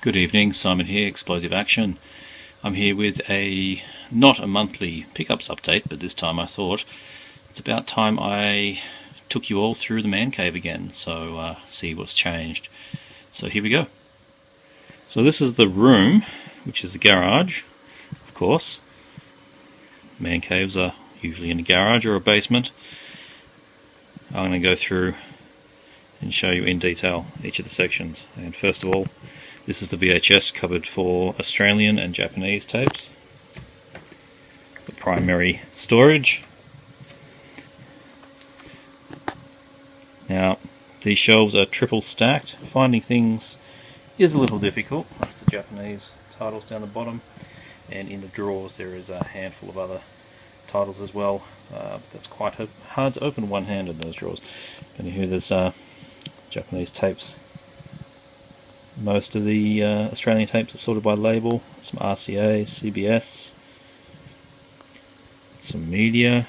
Good evening, Simon here, Explosive Action. I'm here with not a monthly pickups update, but this time I thought it's about time I took you all through the man cave again, so see what's changed. So here we go. So this is the room, which is the garage, of course. Man caves are usually in a garage or a basement. I'm going to go through and show you in detail each of the sections. And first of all, this is the VHS cupboard for Australian and Japanese tapes. The primary storage. Now, these shelves are triple stacked. Finding things is a little difficult. That's the Japanese titles down the bottom. And in the drawers there is a handful of other titles as well. But that's quite hard to open one-handed, those drawers. And here there's Japanese tapes. Most of the Australian tapes are sorted by label. Some RCA, CBS, some media,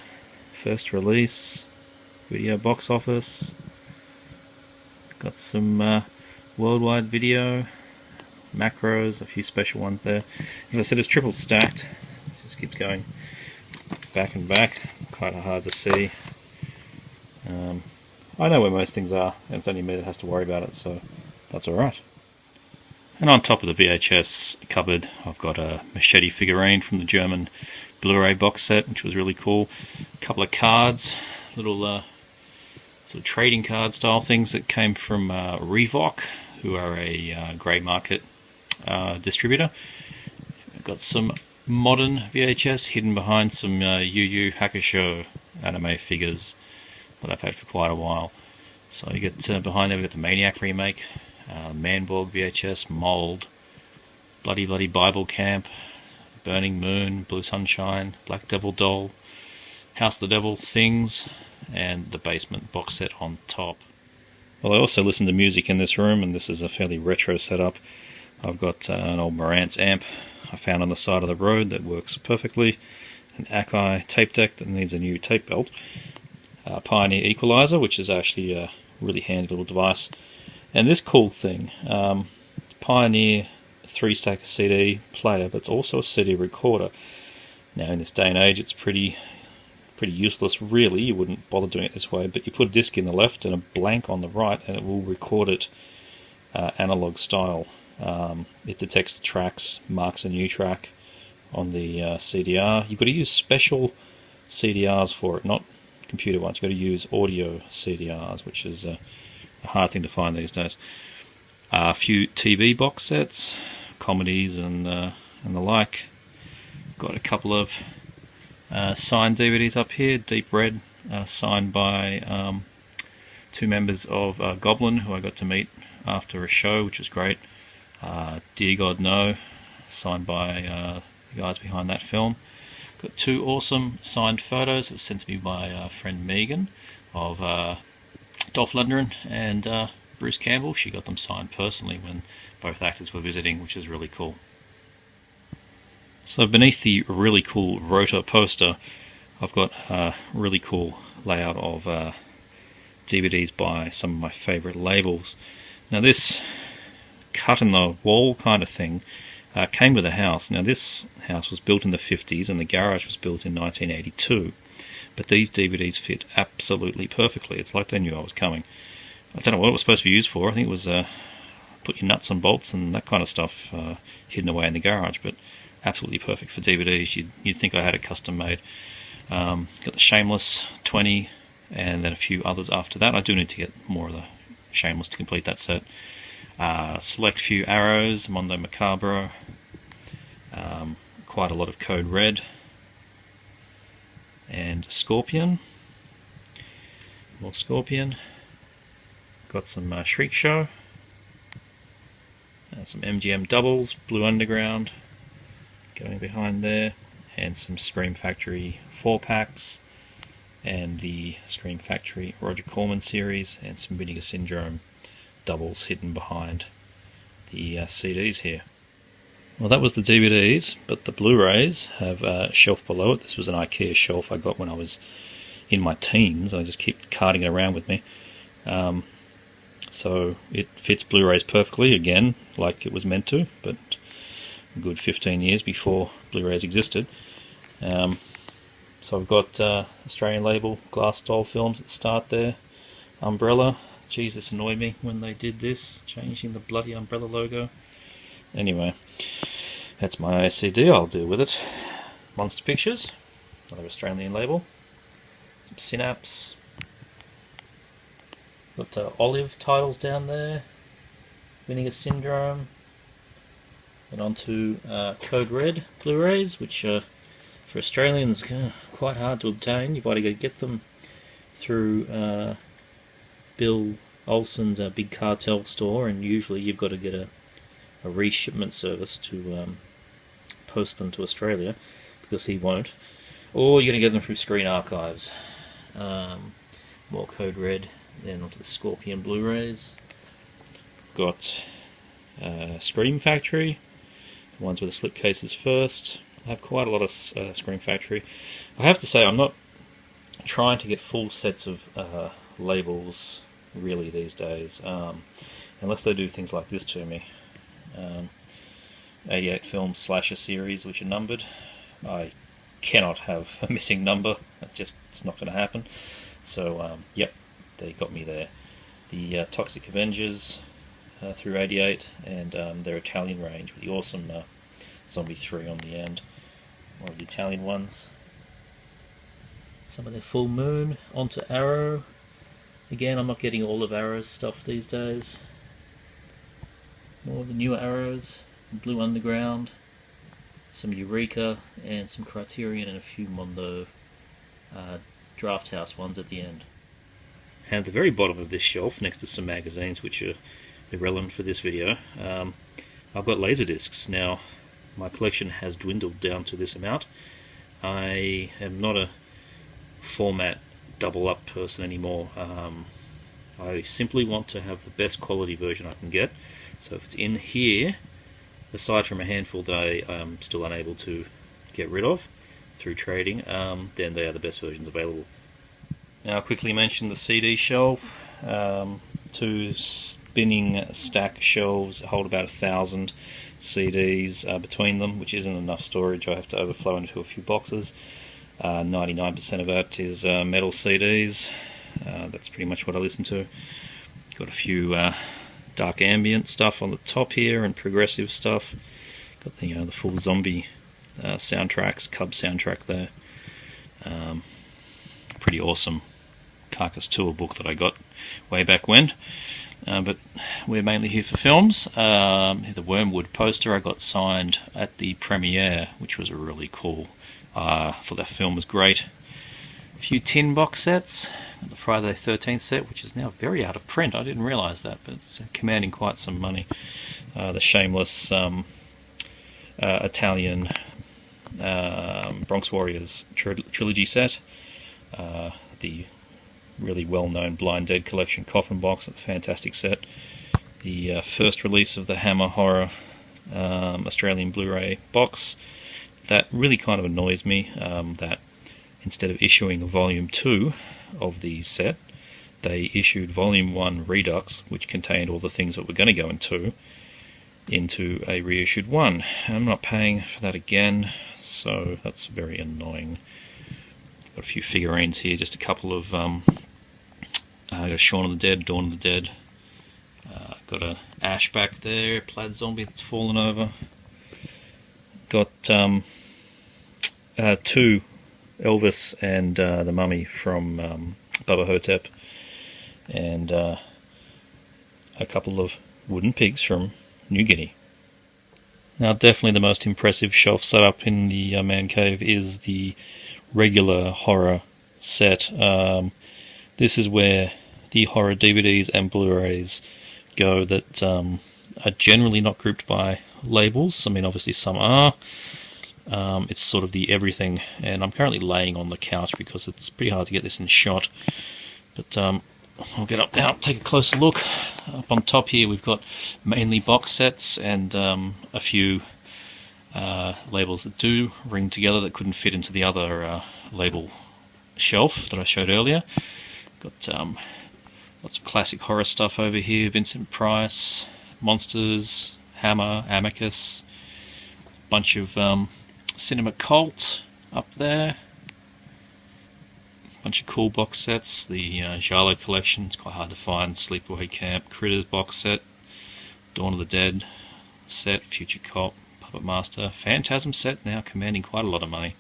first release, video box office. Got some worldwide video, macros, a few special ones there. As I said, it's triple stacked. It just keeps going back and back. Quite hard to see. I know where most things are, and it's only me that has to worry about it, so that's alright. And on top of the VHS cupboard, I've got a machete figurine from the German Blu-ray box set, which was really cool. A couple of cards, little sort of trading card style things that came from Revoc, who are a grey market distributor. I've got some modern VHS hidden behind some Yu Yu Hakusho anime figures that I've had for quite a while. So you get behind there, we've got the Maniac remake, Manborg VHS, Mold, Bloody Bloody Bible Camp, Burning Moon, Blue Sunshine, Black Devil Doll, House of the Devil, Things, and the Basement box set on top. Well, I also listen to music in this room, and this is a fairly retro setup. I've got an old Marantz amp I found on the side of the road that works perfectly, an Akai tape deck that needs a new tape belt, a Pioneer equalizer, which is actually a really handy little device. And this cool thing, Pioneer 3-stack CD player, but it's also a CD recorder. Now in this day and age it's pretty useless really, you wouldn't bother doing it this way, but you put a disc in the left and a blank on the right and it will record it analog style. It detects the tracks, marks a new track on the CDR. You've got to use special CDRs for it, not computer ones. You've got to use audio CDRs, which is a hard thing to find these days. A few TV box sets, comedies and the like. Got a couple of signed DVDs up here. Deep Red, signed by two members of Goblin, who I got to meet after a show, which was great. Dear God No, signed by the guys behind that film. Got two awesome signed photos that were sent to me by friend Megan of Dolph Lundgren and Bruce Campbell. She got them signed personally when both actors were visiting, which is really cool. So beneath the really cool rotor poster, I've got a really cool layout of DVDs by some of my favourite labels. Now this cut in the wall kind of thing came with a house. Now this house was built in the 50s and the garage was built in 1982. But these DVDs fit absolutely perfectly. It's like they knew I was coming. I don't know what it was supposed to be used for. I think it was put your nuts and bolts and that kind of stuff hidden away in the garage, but absolutely perfect for DVDs. You'd think I had it custom made. Got the Shameless 20 and then a few others after that. I do need to get more of the Shameless to complete that set. Select few Arrows, Mondo Macabro, quite a lot of Code Red, and Scorpion, more Scorpion. Got some Shriek Show, some MGM doubles, Blue Underground going behind there, and some Scream Factory 4-packs, and the Scream Factory Roger Corman series, and some Vinegar Syndrome doubles hidden behind the CDs here. Well, that was the DVDs, but the Blu-rays have a shelf below it. This was an IKEA shelf I got when I was in my teens. I just keep carting it around with me. So so it fits Blu-rays perfectly, again, like it was meant to, but a good 15 years before Blu-rays existed. So I've got Australian label, Glass Doll Films at the start there, umbrella. Geez, this annoyed me when they did this, changing the bloody umbrella logo. Anyway, that's my OCD, I'll deal with it. Monster Pictures, another Australian label. Some Synapse. Got Olive titles down there. Vinegar Syndrome. And on to Code Red Blu-rays, which for Australians quite hard to obtain. You've either got to get them through Bill Olsen's big cartel store, and usually you've got to get a reshipment service to post them to Australia, because he won't. Or you're going to get them through Screen Archives. More Code Red, then onto the Scorpion Blu-rays. Got Scream Factory, the ones with the slip cases first. I have quite a lot of Scream Factory. I have to say, I'm not trying to get full sets of labels really these days, unless they do things like this to me. 88 films slasher series which are numbered. I cannot have a missing number. It's not going to happen. So yep, they got me there. The Toxic Avengers through 88, and their Italian range with the awesome Zombie 3 on the end. One of the Italian ones. Some of their Full Moon, onto Arrow. Again, I'm not getting all of Arrow's stuff these days. More of the newer Arrows, Blue Underground, some Eureka, and some Criterion, and a few Mondo Draft House ones at the end. And at the very bottom of this shelf, next to some magazines which are irrelevant for this video, I've got Laserdiscs. Now, my collection has dwindled down to this amount. I am not a format double up person anymore. I simply want to have the best quality version I can get. So if it's in here, aside from a handful that I am still unable to get rid of through trading, then they are the best versions available. Now I'll quickly mention the CD shelf. Two spinning stack shelves hold about 1,000 CDs between them, which isn't enough storage. I have to overflow into a few boxes. 99% of that is metal CDs. That's pretty much what I listen to. Got a few dark ambient stuff on the top here, and progressive stuff. Got the the full zombie soundtracks, Cub soundtrack there. Pretty awesome Carcass Tour book that I got way back when. But we're mainly here for films. The Wormwood poster I got signed at the premiere, which was really cool. I thought that film was great. A few tin box sets. The Friday the 13th set, which is now very out of print. I didn't realise that, but it's commanding quite some money. The Shameless Italian Bronx Warriors trilogy set. The really well-known Blind Dead collection coffin box, a fantastic set. The first release of the Hammer Horror Australian Blu-ray box. That really kind of annoys me, that instead of issuing a volume 2 of the set, they issued volume 1 Redux, which contained all the things that were going to go into a reissued one. I'm not paying for that again, so that's very annoying. Got a few figurines here, just a couple of got Shaun of the Dead, Dawn of the Dead. Got a Ash back there, plaid zombie that's fallen over. Got two Elvis and the Mummy from Bubba Hotep, and a couple of wooden pigs from New Guinea. Now, definitely the most impressive shelf setup in the man cave is the regular horror set. This is where the horror DVDs and Blu-rays go that are generally not grouped by labels. I mean, obviously some are. It's sort of the everything, and I'm currently laying on the couch because it's pretty hard to get this in shot. But I'll get up now, take a closer look. Up on top here we've got mainly box sets and a few labels that do ring together that couldn't fit into the other label shelf that I showed earlier. Got Lots of classic horror stuff over here. Vincent Price, Monsters, Hammer, Amicus. Bunch of Cinema Cult up there. Bunch of cool box sets. The Giallo collection, it's quite hard to find. Sleepaway Camp, Critters box set. Dawn of the Dead set, Future Cop, Puppet Master. Phantasm set, now commanding quite a lot of money.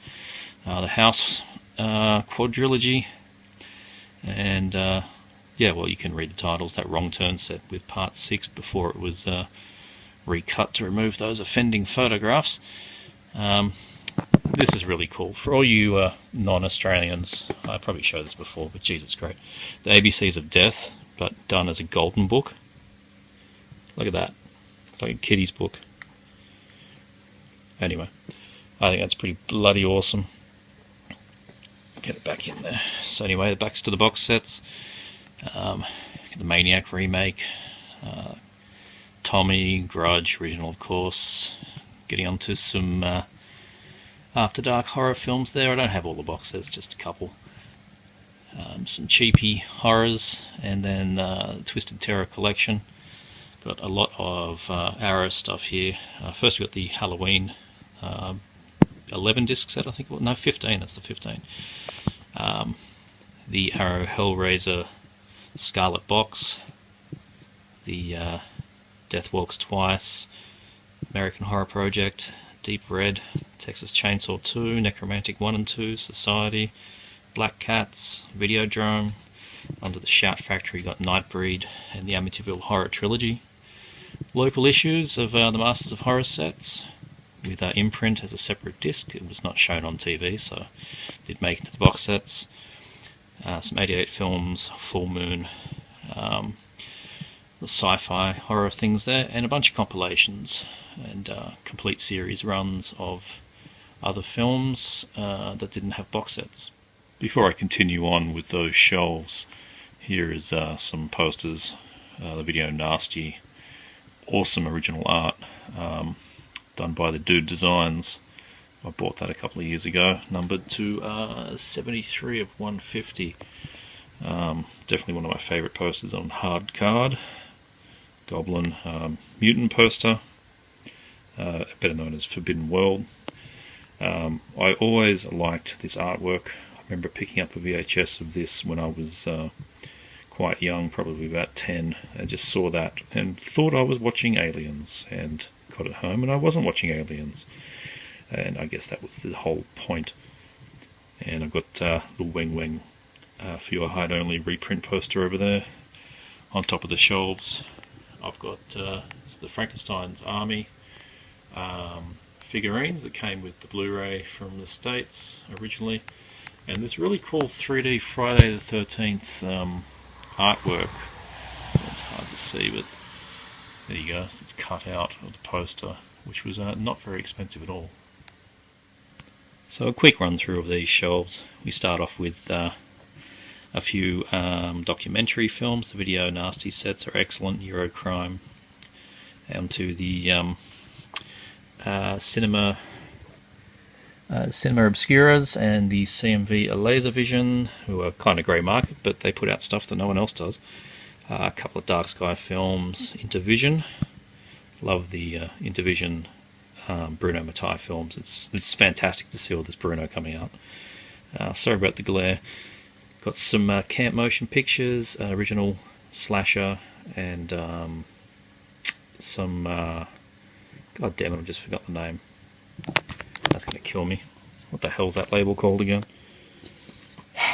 The House quadrilogy. And yeah, well, you can read the titles. That Wrong Turn set with part 6 before it was recut to remove those offending photographs. This is really cool. For all you non-Australians, I probably showed this before, but geez, it's great. The ABCs of Death, but done as a golden book. Look at that. It's like a kiddie's book. Anyway, I think that's pretty bloody awesome. Get it back in there. So anyway, the backs to the box sets. The Maniac remake. Tommy, Grudge, original of course. Getting onto some After Dark horror films there. I don't have all the box sets, just a couple. Some cheapy horrors, and then Twisted Terror collection. Got a lot of Arrow stuff here. First we got the Halloween 11 disc set, I think it was. No, 15, that's the 15. The Arrow Hellraiser Scarlet Box. The Death Walks Twice. American Horror Project. Deep Red. Texas Chainsaw 2. Necromantic 1 and 2. Society. Black Cats. Videodrome. Under the Shout Factory got Nightbreed and the Amityville Horror Trilogy. Local issues of the Masters of Horror sets with imprint as a separate disc. It was not shown on TV, so did make it to the box sets. Some 88 films, Full Moon, the sci-fi horror things there, and a bunch of compilations and complete series runs of other films that didn't have box sets. Before I continue on with those shelves, here is some posters. The Video Nasty, awesome original art, done by the Dude Designs. I bought that a couple of years ago, numbered to 73 of 150. Definitely one of my favourite posters on hard card. Goblin Mutant poster, better known as Forbidden World. I always liked this artwork. I remember picking up a VHS of this when I was quite young, probably about 10, and just saw that and thought I was watching Aliens, and got it home and I wasn't watching Aliens. And I guess that was the whole point. And I've got the Weng Weng For Your Hide Only reprint poster over there. On top of the shelves, I've got the Frankenstein's Army figurines that came with the Blu-ray from the States originally. And this really cool 3D Friday the 13th artwork. It's hard to see, but there you go. It's cut out of the poster, which was not very expensive at all. So a quick run through of these shelves. We start off with a few documentary films. The Video Nasty sets are excellent. Eurocrime. To the Cinema Obscuras and the CMV Laservision, who are kind of grey market, but they put out stuff that no one else does. A couple of Dark Sky films. Intervision. Love the Intervision Bruno Mattei films. It's fantastic to see all this Bruno coming out. Sorry about the glare. Got some Camp Motion Pictures, original slasher, and some... God damn it, I just forgot the name. That's going to kill me. What the hell's that label called again?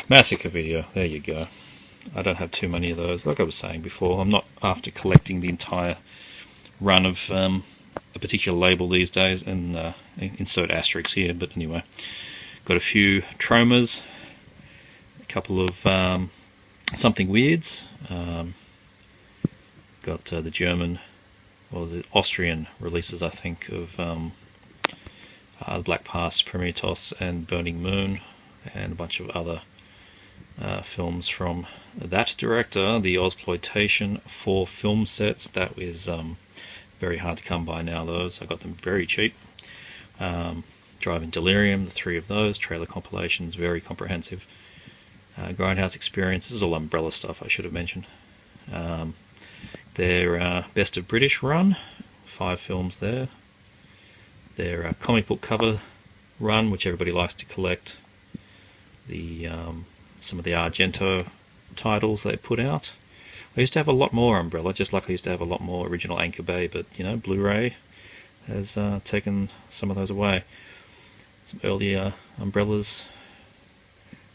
Massacre Video, there you go. I don't have too many of those. Like I was saying before, I'm not after collecting the entire run of a particular label these days, and insert asterisks here, but anyway. Got a few Traumas, a couple of Something Weirds, got the German, well, the Austrian releases, I think, of The Black Past, Prometheus and Burning Moon, and a bunch of other films from that director. The Ozploitation 4 film sets, that is very hard to come by now, those. I got them very cheap. Driving Delirium, the 3 of those, trailer compilations, very comprehensive. Grindhouse Experience, this is all Umbrella stuff, I should have mentioned. Their Best of British run, 5 films there. Their comic book cover run, which everybody likes to collect. The some of the Argento titles they put out. I used to have a lot more Umbrella, just like I used to have a lot more original Anchor Bay, but you know, Blu-ray has taken some of those away. Some earlier Umbrellas,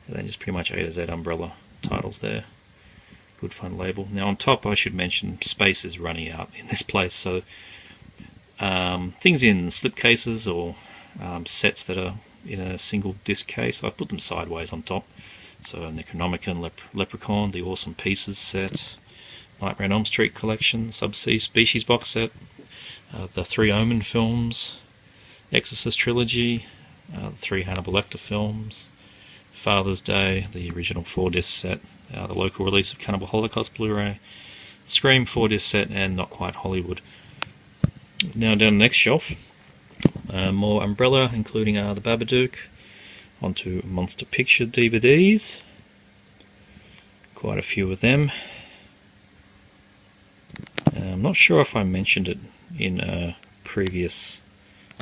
and then just pretty much A to Z Umbrella titles there. Good fun label. Now on top I should mention space is running out in this place, so things in slipcases or sets that are in a single disc case, I put them sideways on top. So Necronomicon, Leprechaun, the Awesome Pieces set, Nightmare on Elm Street collection, Subsea Species box set, the 3 Omen films, Exorcist trilogy, the 3 Hannibal Lecter films, Father's Day, the original 4-disc set, the local release of Cannibal Holocaust Blu-ray, Scream 4-disc set, and Not Quite Hollywood. Now down the next shelf, more Umbrella, including the Babadook, onto Monster Picture DVDs, quite a few of them. I'm not sure if I mentioned it in a previous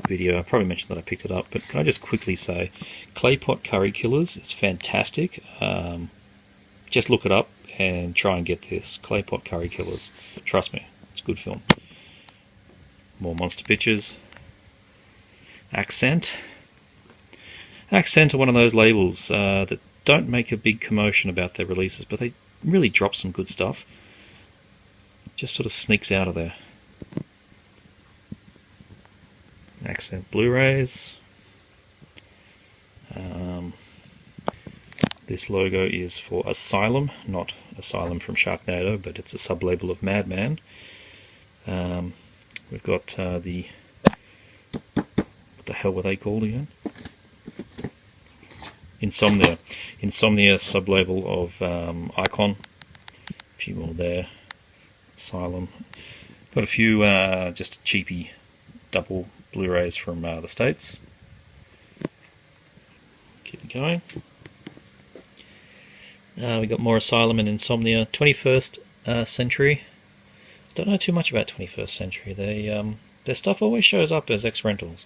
video. I probably mentioned that I picked it up, but can I just quickly say, Claypot Curry Killers is fantastic. Just look it up and try and get this, Claypot Curry Killers. Trust me, it's a good film. More Monster Pictures. Accent. Accent are one of those labels that don't make a big commotion about their releases, but they really drop some good stuff. Just sort of sneaks out of there. Accent Blu-rays. This logo is for Asylum, not Asylum from Sharknado, but it's a sub-label of Madman. We've got the... what the hell were they called again? Insomnia. Insomnia sub-label of Icon. A few more there. Asylum. Got a few just cheapy double Blu-rays from the States. Keep it going. We got more Asylum and Insomnia. 21st Century. Don't know too much about 21st Century. Their stuff always shows up as ex-rentals.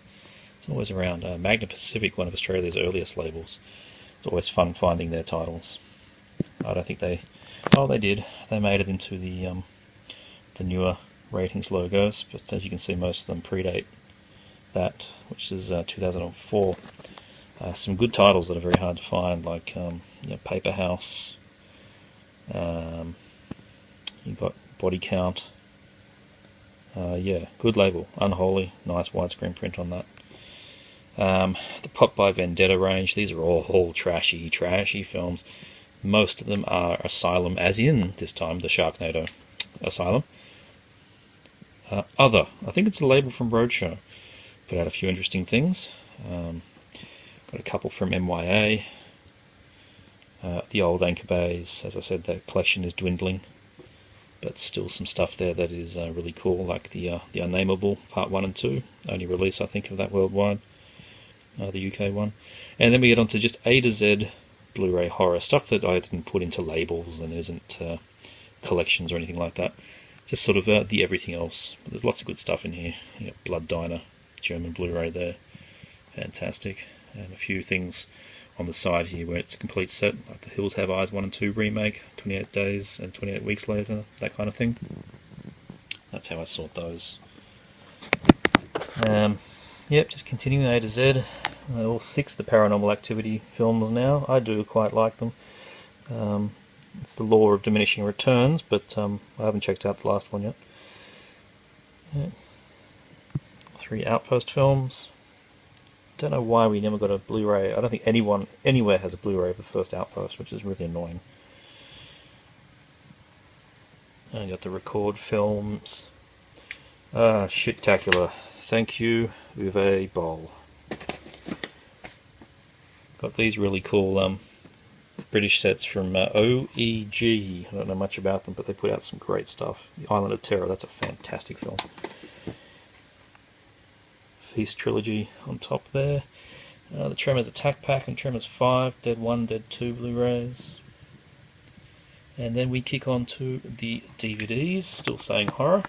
It's always around. Magna Pacific, one of Australia's earliest labels. It's always fun finding their titles. I don't think they... oh, they did. They made it into the newer ratings logos, but as you can see, most of them predate that, which is 2004. Some good titles that are very hard to find, like Paper House. You got Body Count. Yeah, good label. Unholy, nice widescreen print on that. The Pop by Vendetta range, these are all trashy films. Most of them are Asylum, as in, this time, the Sharknado Asylum. Other, I think it's a label from Roadshow. Put out a few interesting things. Got a couple from MYA. The old Anchor Bays, as I said, the collection is dwindling. But still some stuff there that is really cool, like the Unnameable Part 1 and 2. Only release, I think, of that worldwide. The UK one. And then we get on to just A to Z Blu-ray horror. Stuff that I didn't put into labels and isn't collections or anything like that. Just sort of the everything else. But there's lots of good stuff in here. You got Blood Diner, German Blu-ray there. Fantastic. And a few things on the side here where it's a complete set, like the Hills Have Eyes 1 and 2 remake, 28 Days and 28 Weeks Later, that kind of thing. That's how I sort those. Yep, just continuing A to Z. All 6 the Paranormal Activity films now. I do quite like them. It's the law of diminishing returns, but I haven't checked out the last one yet. Yeah. 3 Outpost films. Don't know why we never got a Blu-ray. I don't think anyone anywhere has a Blu-ray of the first Outpost, which is really annoying. And got the Record films. Shit-tacular. Thank you, Uwe Boll. Got these really cool British sets from OEG. I don't know much about them, but they put out some great stuff. The Island of Terror, that's a fantastic film. Feast trilogy on top there. The Tremors Attack Pack and Tremors 5, Dead 1, Dead 2 Blu-rays. And then we kick on to the DVDs, still saying horror.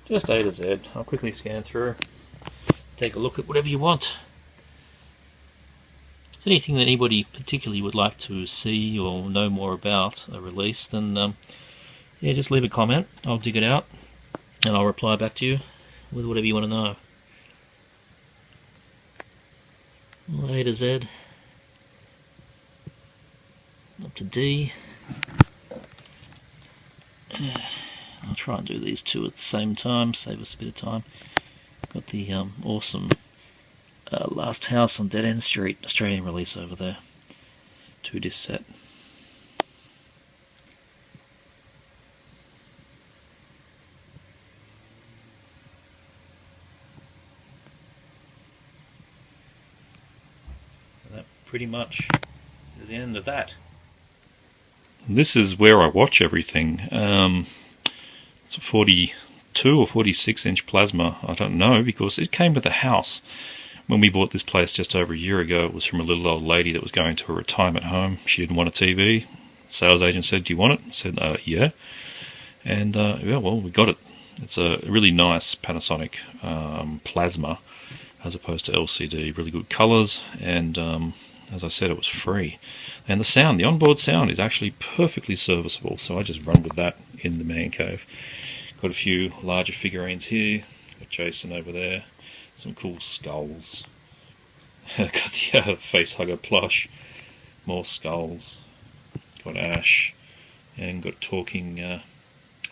Just A to Z. I'll quickly scan through, take a look at whatever you want. If there's anything that anybody particularly would like to see or know more about a release, then yeah, just leave a comment. I'll dig it out and I'll reply back to you with whatever you want to know. A to Z, up to D. I'll try and do these two at the same time, save us a bit of time. Got the awesome Last House on Dead End Street Australian release over there. 2-disc set. That pretty much is the end of that. This is where I watch everything. It's a 42 or 46 inch plasma, I don't know, because it came with the house. When we bought this place just over a year ago, it was from a little old lady that was going to a retirement home. She didn't want a TV. Sales agent said, "Do you want it?" I said, yeah. And yeah, well, we got it. It's a really nice Panasonic plasma as opposed to LCD. Really good colours, and as I said, it was free. And the sound, the onboard sound, is actually perfectly serviceable, so I just run with that in the man cave. Got a few larger figurines here. Got Jason over there. Some cool skulls. Got the facehugger plush. More skulls. Got Ash. And got talking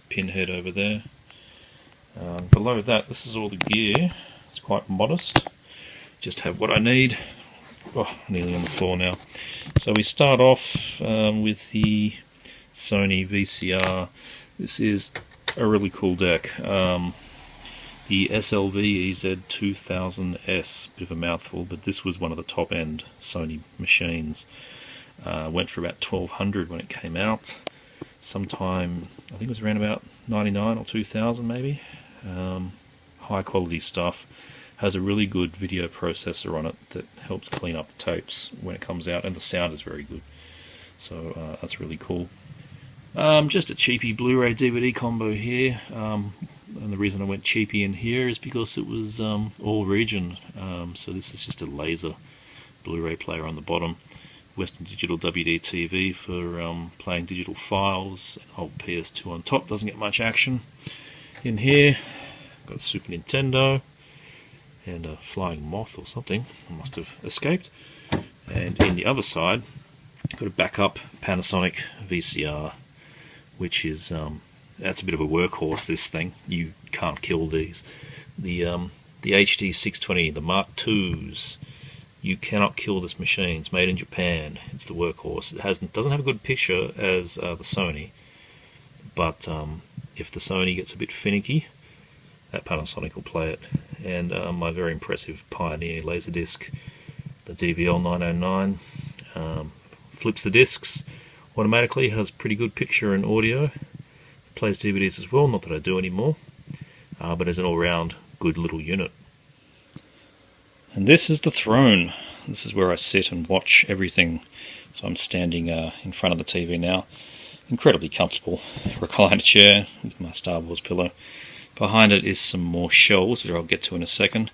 Pinhead over there. Below that, this is all the gear. It's quite modest. Just have what I need. Oh, nearly on the floor now. So we start off with the Sony VCR. This is a really cool deck. The SLV EZ2000S, bit of a mouthful, but this was one of the top end Sony machines. Went for about $1,200 when it came out. Sometime, I think it was around about 99 or 2000 maybe. High quality stuff. Has a really good video processor on it that helps clean up the tapes when it comes out, and the sound is very good. So that's really cool. Just a cheapy Blu-ray DVD combo here. And the reason I went cheapy in here is because it was all region. So this is just a laser Blu-ray player on the bottom. Western Digital WD-TV for playing digital files. Old PS2 on top, doesn't get much action. In here, got Super Nintendo and a flying moth or something. I must have escaped. And in the other side, got a backup Panasonic VCR, which is that's a bit of a workhorse. This thing, you can't kill these. The HD 620, the Mark IIs, you cannot kill this machine. It's made in Japan. It's the workhorse. It doesn't have a good picture as the Sony, but if the Sony gets a bit finicky, that Panasonic will play it. And my very impressive Pioneer Laserdisc, the DVL 909, flips the discs automatically, has pretty good picture and audio. It plays DVDs as well, not that I do anymore, but as an all-round good little unit. And this is the throne. This is where I sit and watch everything. So I'm standing in front of the TV now. Incredibly comfortable recliner chair with my Star Wars pillow. Behind it is some more shelves, which I'll get to in a second.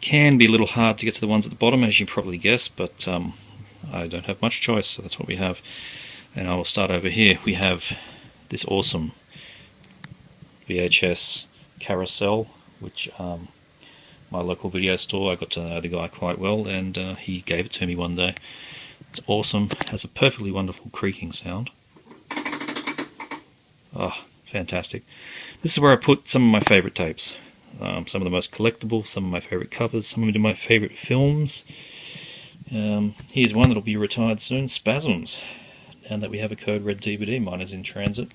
Can be a little hard to get to the ones at the bottom, as you probably guessed, but I don't have much choice, so that's what we have. And I will start over here. We have this awesome VHS carousel, which my local video store, I got to know the guy quite well, and he gave it to me one day. It's awesome. Has a perfectly wonderful creaking sound. Oh, fantastic. This is where I put some of my favourite tapes. Some of the most collectible, some of my favourite covers, some of my favourite films. Here's one that'll be retired soon, Spasms. And that we have a Code Red DVD, mine is in transit.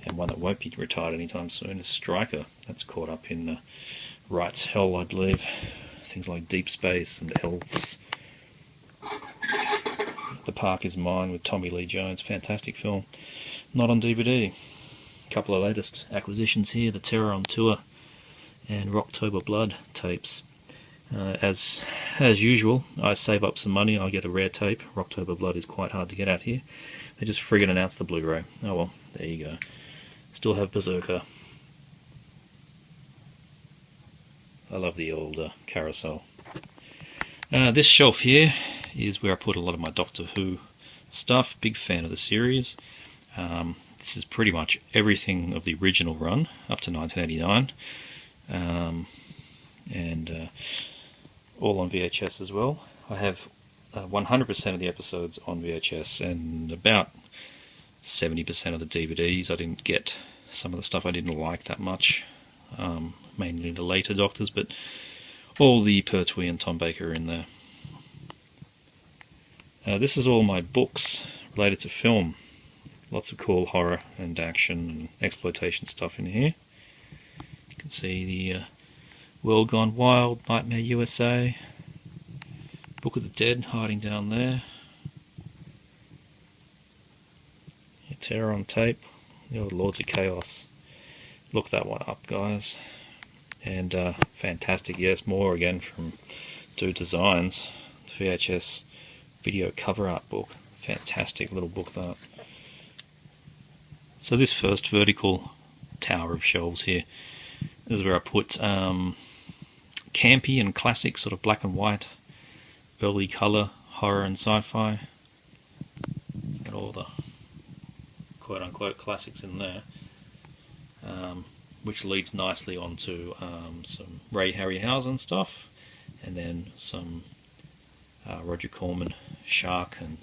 And one that won't be retired anytime soon is Striker. That's caught up in Wright's Hell, I believe. Things like Deep Space and Elves. The Park Is Mine with Tommy Lee Jones, fantastic film. Not on DVD. A couple of latest acquisitions here, The Terror on Tour and Rocktober Blood tapes. As usual, I save up some money. I get a rare tape. Rocktober Blood is quite hard to get out here. They just friggin' announced the Blu-ray. Oh well, there you go. Still have Berserker. I love the old carousel. This shelf here is where I put a lot of my Doctor Who stuff. Big fan of the series. This is pretty much everything of the original run up to 1989, and all on VHS as well. I have 100% of the episodes on VHS and about 70% of the DVDs. I didn't get some of the stuff I didn't like that much, mainly the later Doctors, but all the Pertwee and Tom Baker are in there. This is all my books related to film. Lots of cool horror and action and exploitation stuff in here. You can see the World Gone Wild, Nightmare USA, Book of the Dead hiding down there, Terror on tape, the old Lords of Chaos. Look that one up, guys. And fantastic, yes, more again from Do Designs, the VHS video cover art book. Fantastic little book that. So this first vertical tower of shelves here is where I put campy and classic sort of black and white, early colour, horror and sci-fi. Got all the quote-unquote classics in there, which leads nicely onto some Ray Harryhausen stuff, and then some Roger Corman, Shark and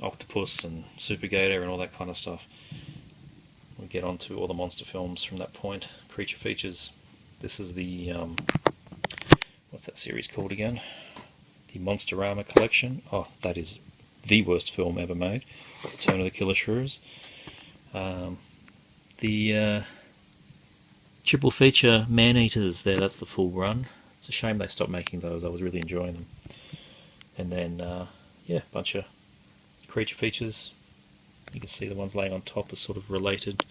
Octopus and Super Gator and all that kind of stuff. We'll get on to all the monster films from that point. Creature features. This is the what's that series called again? The Monsterama collection. Oh, that is the worst film ever made. Return of the Killer Shrews. The triple feature Man-Eaters there, that's the full run. It's a shame they stopped making those. I was really enjoying them. And then yeah, a bunch of creature features. You can see the ones laying on top are sort of related.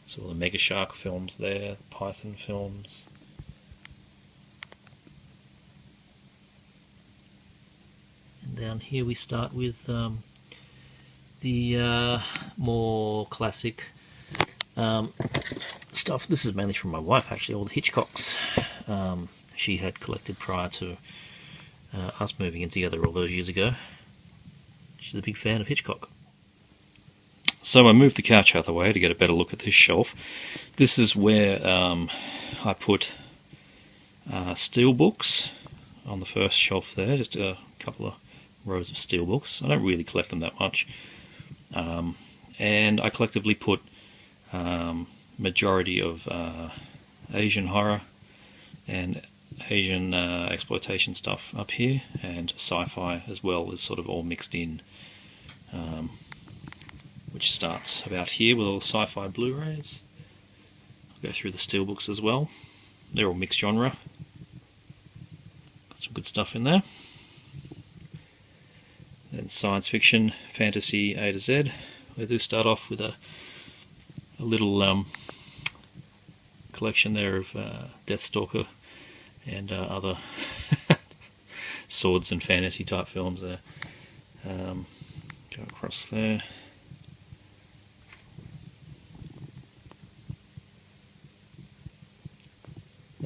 So all the Mega Shark films there, Python films. And down here we start with the more classic stuff. This is mainly from my wife, actually, all the Hitchcocks she had collected prior to us moving in together all those years ago. She's a big fan of Hitchcock. So I moved the couch out of the way to get a better look at this shelf. This is where I put steelbooks on the first shelf there, just a couple of rows of steelbooks. I don't really collect them that much. And I collectively put majority of Asian horror and Asian exploitation stuff up here, and sci-fi as well is sort of all mixed in, which starts about here with all the sci-fi Blu-rays. I'll go through the steelbooks as well. They're all mixed genre. Got some good stuff in there. Then science fiction, fantasy A to Z. We do start off with a little collection there of Deathstalker and other swords and fantasy type films there. Go across there.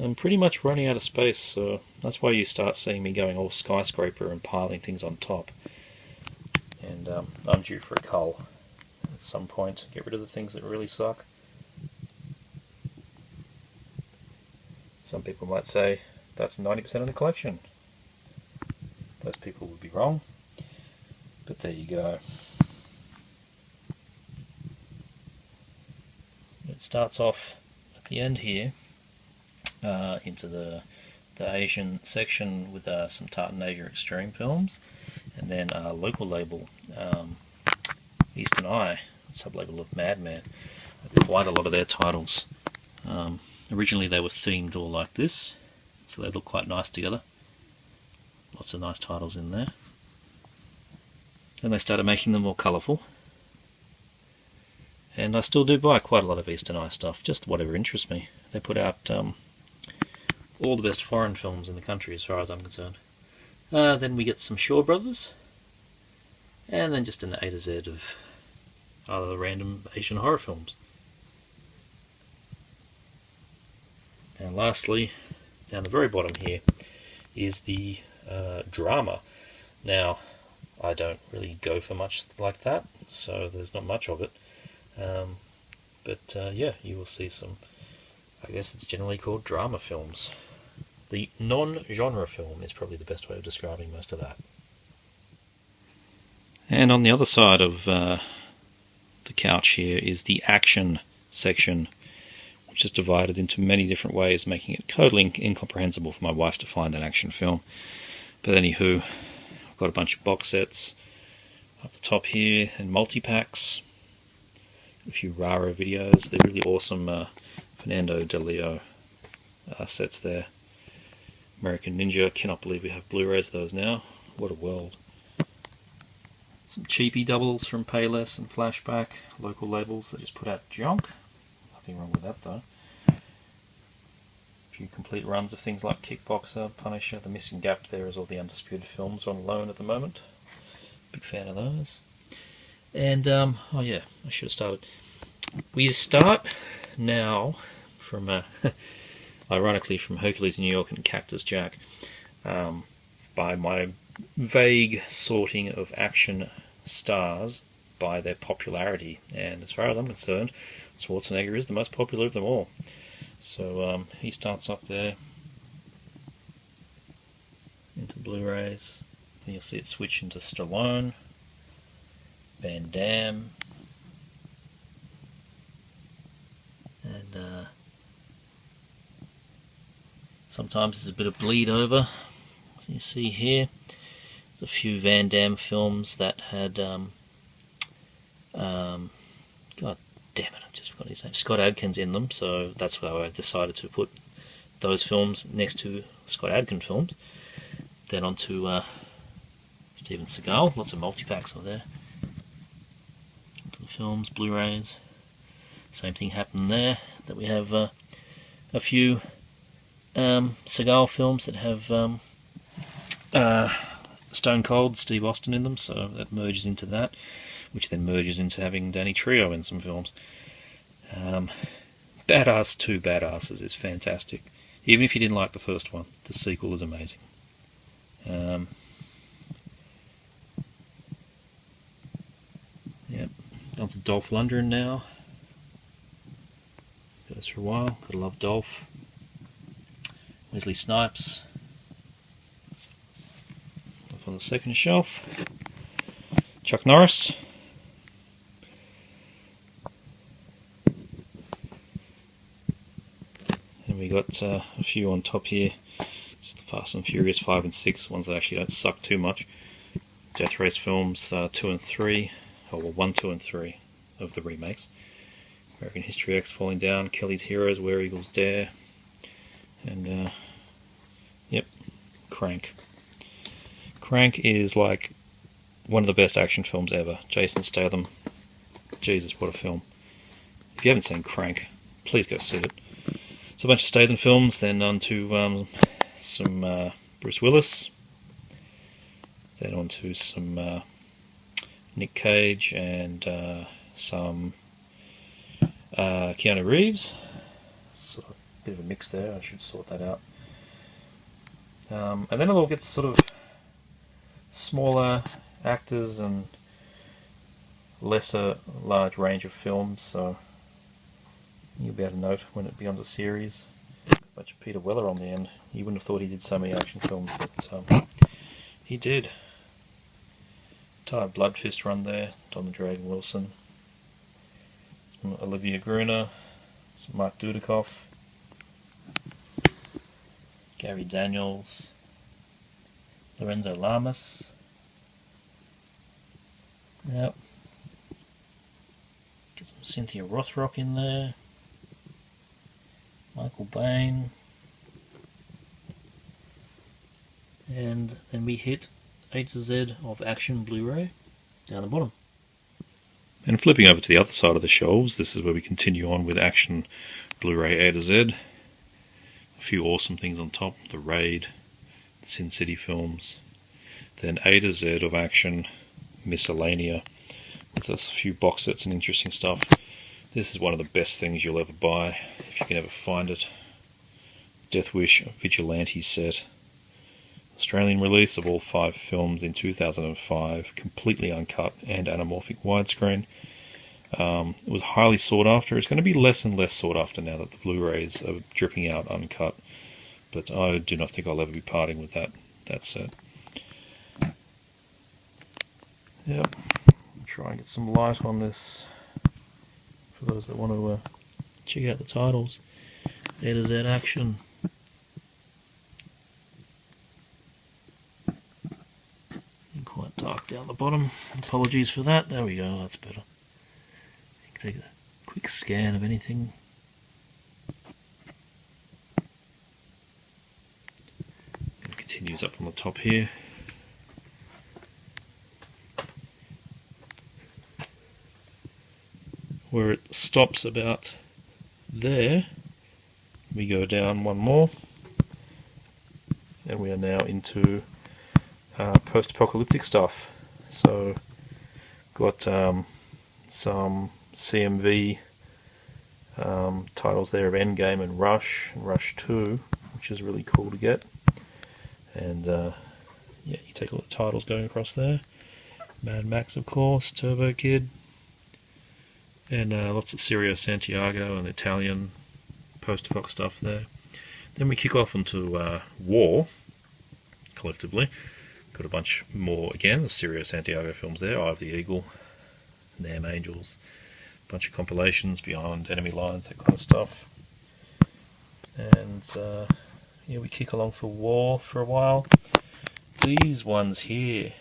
I'm pretty much running out of space, so that's why you start seeing me going all skyscraper and piling things on top. And I'm due for a cull at some point. Get rid of the things that really suck. Some people might say that's 90% of the collection. Those people would be wrong, but there you go. It starts off at the end here into the Asian section with some Tartan Asia Extreme films, and then a local label, Eastern Eye, sub-label of Madman. Quite a lot of their titles. Originally they were themed all like this, so they look quite nice together. Lots of nice titles in there. Then they started making them more colourful. And I still do buy quite a lot of Eastern Eye stuff, just whatever interests me. They put out all the best foreign films in the country as far as I'm concerned. Then we get some Shaw Brothers, and then just an A to Z of other random Asian horror films. And lastly, down the very bottom here, is the drama. Now, I don't really go for much like that, so there's not much of it. But yeah, you will see some, I guess it's generally called drama films. The non-genre film is probably the best way of describing most of that. And on the other side of the couch here is the action section, which is divided into many different ways, making it totally incomprehensible for my wife to find an action film. But anywho, I've got a bunch of box sets up the top here and multi-packs. A few Rara videos. They're really awesome Fernando de Leo sets there. American Ninja, cannot believe we have Blu-rays of those now. What a world. Some cheapy doubles from Payless and Flashback, local labels that just put out junk. Nothing wrong with that though. A few complete runs of things like Kickboxer, Punisher. The missing gap there is all the Undisputed films on loan at the moment. Big fan of those. And, oh yeah, I should have started. We start now from, ironically, from Hercules in New York and Cactus Jack, by my vague sorting of action stars by their popularity. And as far as I'm concerned, Schwarzenegger is the most popular of them all. So he starts up there into Blu-rays. Then you'll see it switch into Stallone, Van Damme, and sometimes there's a bit of bleed over. So you see here, there's a few Van Damme films that had, God damn it, I've just forgotten his name, Scott Adkins in them, so that's why I decided to put those films next to Scott Adkins films. Then on to Steven Seagal, lots of multi-packs on there. Onto the films, Blu-rays. Same thing happened there, that we have a few Seagal films that have Stone Cold Steve Austin in them, so that merges into that, which then merges into having Danny Trejo in some films. Badass 2 Badasses is fantastic. Even if you didn't like the first one, the sequel is amazing. Yep, on to Dolph Lundgren now. Goes for a while, gotta love Dolph. Wesley Snipes. Up on the second shelf. Chuck Norris. And we got a few on top here. Just the Fast and Furious 5 and 6, ones that actually don't suck too much. Death Race films 2 and 3, or 1, 2 and 3 of the remakes. American History X, Falling Down, Kelly's Heroes, Where Eagles Dare, and yep, Crank. Crank is like one of the best action films ever. Jason Statham, Jesus, what a film. If you haven't seen Crank, please go see it. It's a bunch of Statham films, then on to some Bruce Willis, then on to some Nick Cage, and some Keanu Reeves. Sort of a bit of a mix there, I should sort that out. And then it all gets sort of smaller actors and lesser large range of films, so you'll be able to note when it becomes a series. A bunch of Peter Weller on the end. You wouldn't have thought he did so many action films, but he did. Entire Blood Fist run there, Don the Dragon Wilson, some Olivia Gruner, some Mark Dudikoff, Gary Daniels, Lorenzo Lamas. Yep. Get some Cynthia Rothrock in there. Michael Bain. And then we hit A to Z of Action Blu-ray down the bottom. And flipping over to the other side of the shelves, this is where we continue on with Action Blu-ray A to Z. A few awesome things on top. The Raid, Sin City films, then A to Z of action, miscellanea, with a few box sets and interesting stuff. This is one of the best things you'll ever buy, if you can ever find it. Death Wish Vigilante set. Australian release of all 5 films in 2005, completely uncut and anamorphic widescreen. It was highly sought after. It's going to be less and less sought after now that the Blu-rays are dripping out uncut, but I do not think I'll ever be parting with that set. Yep, try and get some light on this for those that want to check out the titles. A to Z action. Quite dark down the bottom. Apologies for that. There we go, that's better. Take a quick scan of anything. It continues up on the top here. Where it stops about there, we go down one more, and we are now into post-apocalyptic stuff. So, got some CMV titles there of Endgame and Rush 2, which is really cool to get. And yeah, you take a look at the titles going across there. Mad Max, of course, Turbo Kid, and lots of Sirio Santiago and Italian post-apoc stuff there. Then we kick off into War, collectively. Got a bunch more again of Sirio Santiago films there. Eye of the Eagle, Damn Angels, a bunch of compilations, Beyond Enemy Lines, that kind of stuff. And yeah, we kick along for War for a while. These ones here,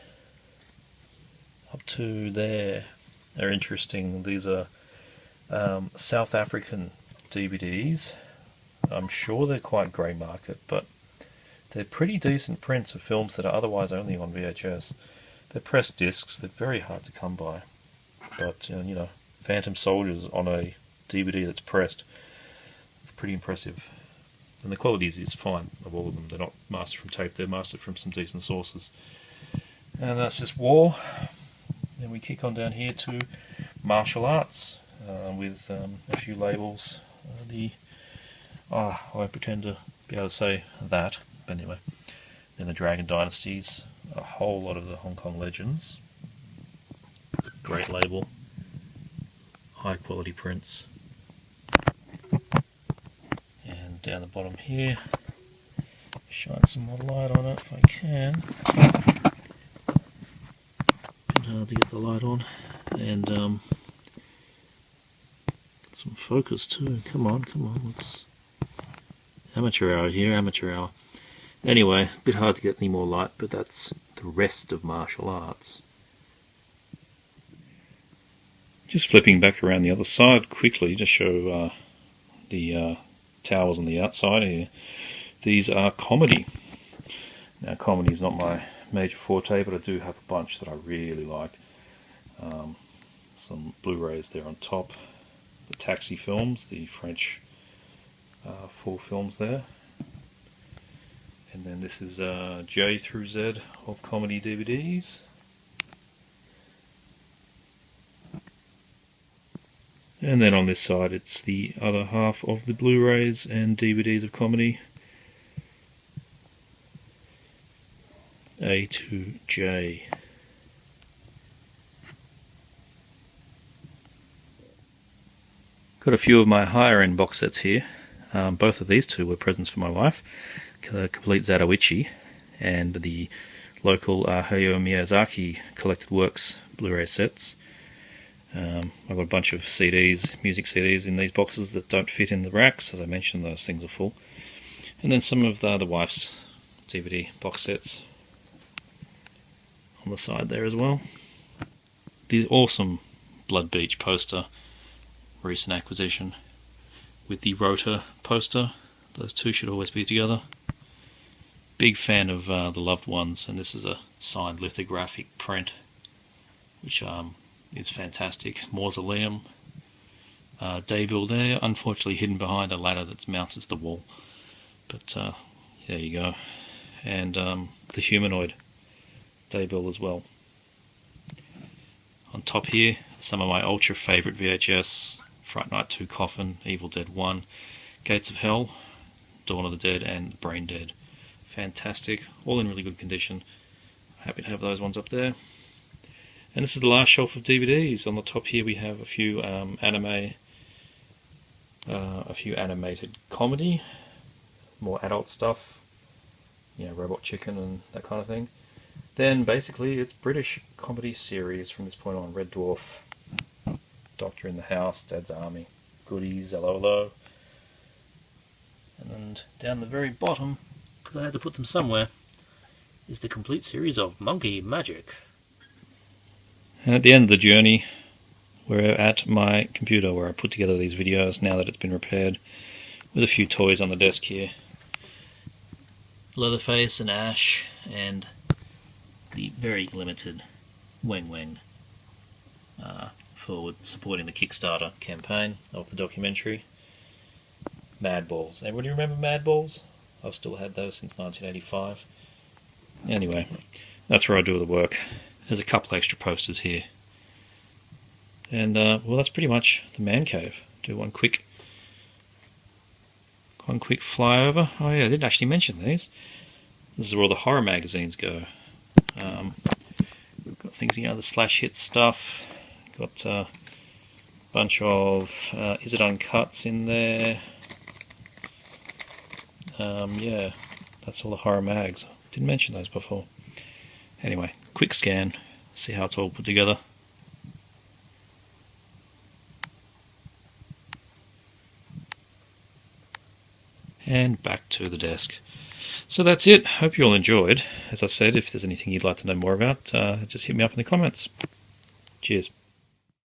up to there, are interesting. These are South African DVDs. I'm sure they're quite grey market, but they're pretty decent prints of films that are otherwise only on VHS. They're pressed discs, they're very hard to come by. But, you know, Phantom Soldiers on a DVD that's pressed, pretty impressive. And the quality is fine of all of them. They're not mastered from tape, they're mastered from some decent sources. And that's just War. Then we kick on down here to martial arts with a few labels. I won't pretend to be able to say that, but anyway. Then the Dragon Dynasties, a whole lot of the Hong Kong legends. Great label, high quality prints. And down the bottom here, shine some more light on it if I can. Bit hard to get the light on. And some focus too. Come on, let's... Amateur hour here, amateur hour. Anyway, a bit hard to get any more light, but that's the rest of martial arts. Just flipping back around the other side quickly to show the towers on the outside here. These are comedy. Now, comedy is not my major forte, but I do have a bunch that I really like. Some Blu-rays there on top. The Taxi films, the French 4 films there. And then this is J through Z of comedy DVDs. And then on this side it's the other half of the Blu-rays and DVDs of comedy. A to J. Got a few of my higher end box sets here. Both of these two were presents for my wife. The complete Zatoichi and the local Hayao Miyazaki collected works Blu-ray sets. I've got a bunch of CDs, music CDs in these boxes that don't fit in the racks. As I mentioned, those things are full. And then some of the wife's DVD box sets on the side there as well. The awesome Blood Beach poster, recent acquisition, with the Rota poster. Those two should always be together. Big fan of The Loved Ones, and this is a signed lithographic print, which is fantastic. Mausoleum debut there, unfortunately hidden behind a ladder that's mounted to the wall. But there you go. And the humanoid daybill as well. On top here, some of my ultra favourite VHS: Fright Night 2 Coffin, Evil Dead 1, Gates of Hell, Dawn of the Dead, and Brain Dead. Fantastic, all in really good condition. Happy to have those ones up there. And this is the last shelf of DVDs. On the top here we have a few animated comedy, more adult stuff, you know, Robot Chicken and that kind of thing. Then basically it's British comedy series from this point on: Red Dwarf, Doctor in the House, Dad's Army, Goodies, Hello Hello. And down the very bottom, because I had to put them somewhere, is the complete series of Monkey Magic. And at the end of the journey, we're at my computer where I put together these videos now that it's been repaired, with a few toys on the desk here. Leatherface and Ash, and the very limited Weng Weng for supporting the Kickstarter campaign of the documentary. Mad Balls. Everybody remember Mad Balls? I've still had those since 1985. Anyway, that's where I do the work. There's a couple extra posters here. And, well, that's pretty much the man cave. Do one quick flyover. Oh yeah, I didn't actually mention these. This is where all the horror magazines go. We've got things, you know, the slash hit stuff. Got a bunch of Is It Uncuts in there. Yeah, that's all the horror mags. Didn't mention those before. Anyway, quick scan, see how it's all put together. And back to the desk. So that's it. Hope you all enjoyed. As I said, if there's anything you'd like to know more about, just hit me up in the comments. Cheers.